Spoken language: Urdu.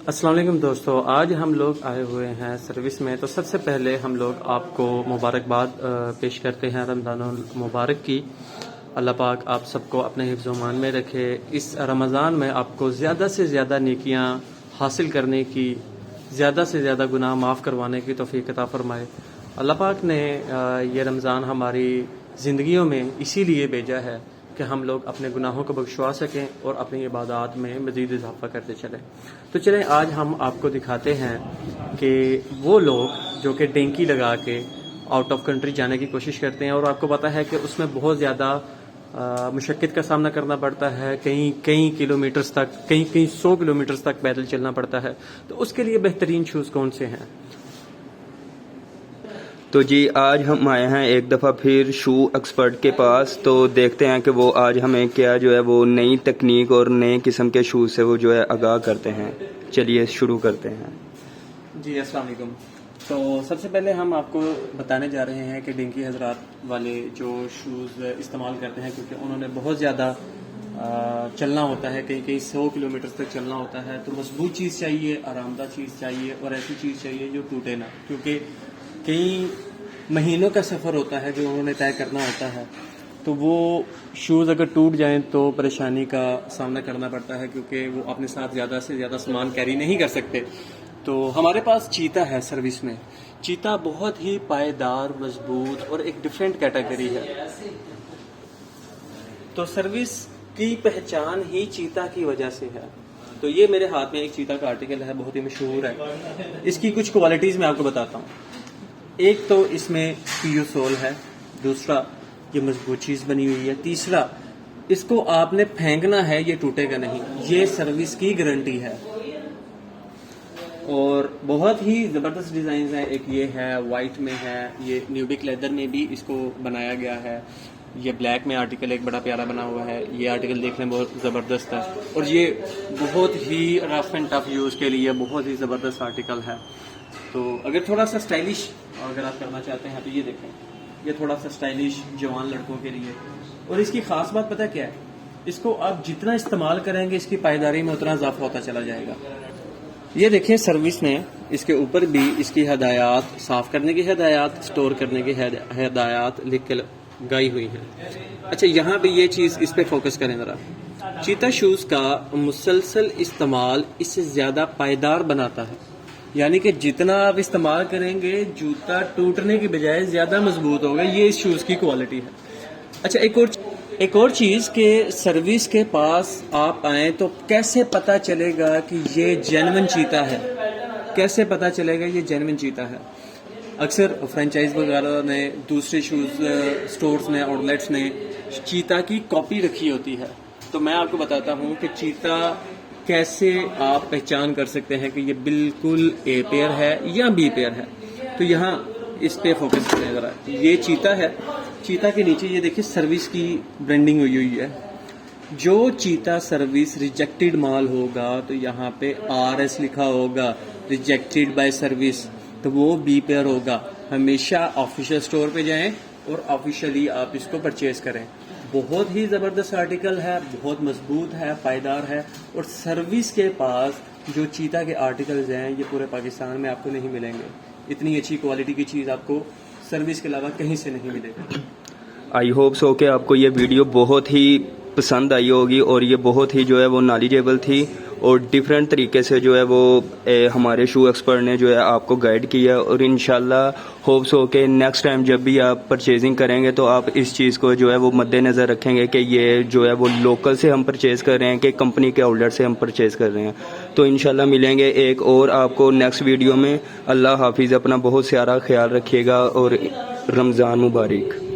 السلام علیکم دوستو، آج ہم لوگ آئے ہوئے ہیں سروس میں. تو سب سے پہلے ہم لوگ آپ کو مبارکباد پیش کرتے ہیں رمضان المبارک کی. اللہ پاک آپ سب کو اپنے حفظ و امان میں رکھے. اس رمضان میں آپ کو زیادہ سے زیادہ نیکیاں حاصل کرنے کی، زیادہ سے زیادہ گناہ معاف کروانے کی توفیق عطا فرمائے. اللہ پاک نے یہ رمضان ہماری زندگیوں میں اسی لیے بھیجا ہے کہ ہم لوگ اپنے گناہوں کو بخشوا سکیں اور اپنی عبادات میں مزید اضافہ کرتے چلیں. تو چلیں آج ہم آپ کو دکھاتے ہیں کہ وہ لوگ جو کہ ڈینکی لگا کے آؤٹ آف کنٹری جانے کی کوشش کرتے ہیں، اور آپ کو پتہ ہے کہ اس میں بہت زیادہ مشقت کا سامنا کرنا پڑتا ہے. کئی کلومیٹرز تک، کئی 100 کلومیٹرز تک پیدل چلنا پڑتا ہے. تو اس کے لیے بہترین شوز کون سے ہیں؟ تو جی آج ہم آئے ہیں ایک دفعہ پھر شو ایکسپرٹ کے پاس. تو دیکھتے ہیں کہ وہ آج ہمیں کیا جو ہے وہ نئی تکنیک اور نئے قسم کے شوز سے وہ جو ہے آگاہ کرتے ہیں. چلیے شروع کرتے ہیں. جی السلام علیکم. تو سب سے پہلے ہم آپ کو بتانے جا رہے ہیں کہ ڈینکی حضرات والے جو شوز استعمال کرتے ہیں، کیونکہ انہوں نے بہت زیادہ چلنا ہوتا ہے، کئی 100 کلومیٹر تک چلنا ہوتا ہے. تو مضبوط چیز چاہیے، آرام دہ چیز چاہیے، اور ایسی چیز چاہیے جو ٹوٹے نہ، کیونکہ کئی مہینوں کا سفر ہوتا ہے جو انہوں نے طے کرنا ہوتا ہے. تو وہ شوز اگر ٹوٹ جائیں تو پریشانی کا سامنا کرنا پڑتا ہے، کیونکہ وہ اپنے ساتھ زیادہ سے زیادہ سامان کیری نہیں کر سکتے. تو ہمارے پاس چیتا ہے سروس میں. چیتا بہت ہی پائیدار، مضبوط اور ایک ڈیفرنٹ کیٹیگری ہے. تو سروس کی پہچان ہی چیتا کی وجہ سے ہے. تو یہ میرے ہاتھ میں ایک چیتا کا آرٹیکل ہے، بہت ہی مشہور ہے. اس کی کچھ کوالٹیز میں آپ کو بتاتا ہوں. ایک تو اس میں پیو سول ہے، دوسرا یہ مضبوط چیز بنی ہوئی ہے، تیسرا اس کو آپ نے پھینکنا ہے، یہ ٹوٹے گا نہیں. یہ سروس کی گارنٹی ہے. اور بہت ہی زبردست ڈیزائنز ہیں. ایک یہ ہے، وائٹ میں ہے، یہ نیوبک لیدر میں بھی اس کو بنایا گیا ہے. یہ بلیک میں آرٹیکل ایک بڑا پیارا بنا ہوا ہے. یہ آرٹیکل دیکھنے میں بہت زبردست ہے، اور یہ بہت ہی رف اینڈ ٹف یوز کے لیے بہت ہی زبردست آرٹیکل ہے. تو اگر تھوڑا سا اسٹائلش اگر آپ کرنا چاہتے ہیں تو یہ دیکھیں، یہ تھوڑا سا اسٹائلش جوان لڑکوں کے لیے. اور اس کی خاص بات پتہ کیا ہے؟ اس کو آپ جتنا استعمال کریں گے اس کی پائیداری میں اتنا اضافہ ہوتا چلا جائے گا. یہ دیکھیں سروس نے اس کے اوپر بھی اس کی ہدایات، صاف کرنے کی ہدایات، اسٹور کرنے کی ہدایات لکھ کے گائی ہوئی ہیں. اچھا یہاں پہ یہ چیز اس پہ فوکس کریں ذرا. چیتا شوز کا مسلسل استعمال اس سے زیادہ پائیدار بناتا ہے. یعنی کہ جتنا آپ استعمال کریں گے جوتا ٹوٹنے کی بجائے زیادہ مضبوط ہوگا. یہ اس شوز کی کوالٹی ہے. اچھا ایک اور چیز کہ سروس کے پاس آپ آئیں تو کیسے پتہ چلے گا کہ یہ جینوئن چیتا ہے؟ کیسے پتہ چلے گا یہ جینوئن چیتا ہے؟ اکثر فرینچائز وغیرہ نے، دوسرے شوز سٹورز نے، آؤٹ لیٹس نے چیتا کی کاپی رکھی ہوتی ہے. تو میں آپ کو بتاتا ہوں کہ چیتا کیسے آپ پہچان کر سکتے ہیں کہ یہ بالکل اے پیئر ہے یا بی پیئر ہے. تو یہاں اس پہ فوکس کریں ذرا. یہ چیتا ہے، چیتا کے نیچے یہ دیکھیں سروس کی برانڈنگ ہوئی ہے. جو چیتا سروس ریجیکٹڈ مال ہوگا تو یہاں پہ RS لکھا ہوگا، ریجیکٹڈ بائی سروس، تو وہ بی پیئر ہوگا. ہمیشہ آفیشیل سٹور پہ جائیں اور آفیشیلی آپ اس کو پرچیز کریں. بہت ہی زبردست آرٹیکل ہے، بہت مضبوط ہے، پائیدار ہے. اور سروس کے پاس جو چیتا کے آرٹیکلز ہیں یہ پورے پاکستان میں آپ کو نہیں ملیں گے. اتنی اچھی کوالٹی کی چیز آپ کو سروس کے علاوہ کہیں سے نہیں ملے گی. آئی ہوپ سو کہ آپ کو یہ ویڈیو بہت ہی پسند آئی ہوگی، اور یہ بہت ہی جو ہے وہ نالیجیبل تھی، اور ڈیفرنٹ طریقے سے جو ہے وہ ہمارے شو ایکسپرٹ نے جو ہے آپ کو گائیڈ کیا. اور انشاءاللہ ہوپس ہو کہ نیکسٹ ٹائم جب بھی آپ پرچیزنگ کریں گے تو آپ اس چیز کو جو ہے وہ مد نظر رکھیں گے کہ یہ جو ہے وہ لوکل سے ہم پرچیز کر رہے ہیں کہ کمپنی کے آؤٹ لیٹ سے ہم پرچیز کر رہے ہیں. تو انشاءاللہ ملیں گے ایک اور آپ کو نیکسٹ ویڈیو میں. اللہ حافظ. اپنا بہت سارا خیال رکھیے گا، اور رمضان مبارک.